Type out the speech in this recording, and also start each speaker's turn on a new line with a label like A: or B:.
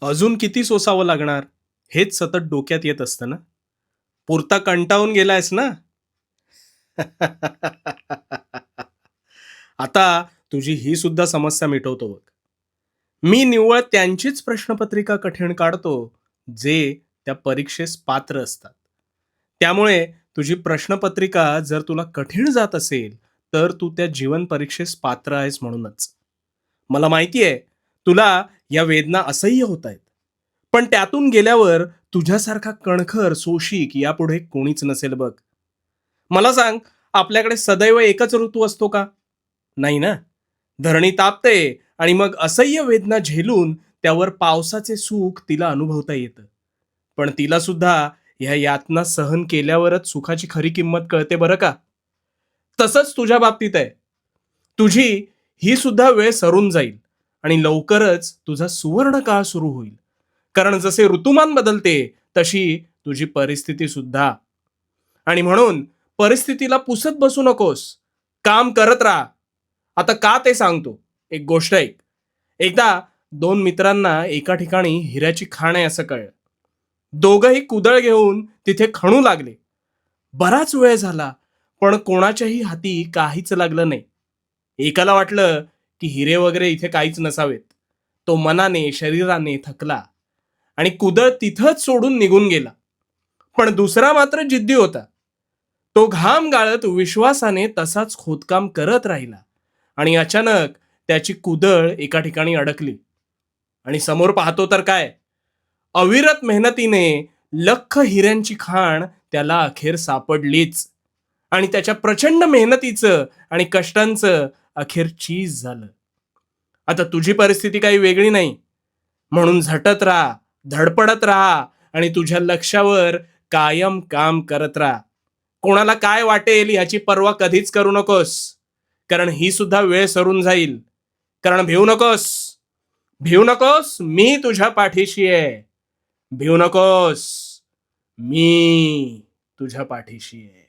A: अजून किती सोसावं लागणार हेच सतत डोक्यात येत असतं ना. पुरता कंटाळून गेलायस ना. आता तुझी ही सुद्धा समस्या मिटवतो बघ. मी निव्वळ त्यांचीच प्रश्नपत्रिका कठीण काढतो जे त्या परीक्षेस पात्र असतात. त्यामुळे तुझी प्रश्नपत्रिका जर तुला कठीण जात असेल तर तू त्या जीवन परीक्षेस पात्र आहेस म्हणूनच. मला माहिती आहे तुला या वेदना असह्य होत आहेत, पण त्यातून गेल्यावर तुझ्यासारखा कणखर सोशिक यापुढे कोणीच नसेल बघ. मला सांग, आपल्याकडे सदैव एकच ऋतू असतो का? नाही ना. धरणी तापते आणि मग असह्य वेदना झेलून त्यावर पावसाचे सुख तिला अनुभवता येतं. पण तिला सुद्धा ह्या यातना सहन केल्यावरच सुखाची खरी किंमत कळते बरं का. तसंच तुझ्या बाबतीत आहे. तुझी ही सुद्धा वेळ सरून जाईल आणि लवकरच तुझा सुवर्ण काळ सुरू होईल. कारण जसे ऋतुमान बदलते तशी तुझी परिस्थिती सुद्धा. आणि म्हणून परिस्थितीला पुसत बसू नकोस. काम करत राहा. आता का ते सांगतो. एक गोष्ट ऐक. एकदा दोन मित्रांना एका ठिकाणी हिऱ्याची खाण आहे असं कळलं. दोघंही कुदळ घेऊन तिथे खणू लागले. बराच वेळ झाला, पण कोणाच्याही हाती काहीच लागलं नाही. एकाला वाटलं की हिरे वगैरे इथे काहीच नसावेत. तो मनाने शरीराने थकला आणि कुदळ तिथंच सोडून निघून गेला. पण दुसरा मात्र जिद्दी होता. तो घाम गाळत विश्वासाने तसाच खोदकाम करत राहिला आणि अचानक त्याची कुदळ एका ठिकाणी अडकली. आणि समोर पाहतो तर काय, अविरत मेहनतीने लख हिऱ्यांची खाण त्याला अखेर सापडलीच. आणि त्याच्या प्रचंड मेहनतीचं आणि कष्टांचं अखेर चीज झालं. आता तुझी परिस्थिती काही वेगळी नाही. म्हणून झटत राहा, धडपडत राहा आणि तुझ्या लक्ष्यावर कायम काम करत राहा. कोणाला काय वाटेल याची पर्वा कधीच करू नकोस. कारण ही सुद्धा वेळ सरून जाईल. कारण भिवू नकोस. भिवू नकोस, मी तुझ्या पाठीशी आहे. भिवू नकोस, मी तुझ्या पाठीशी आहे.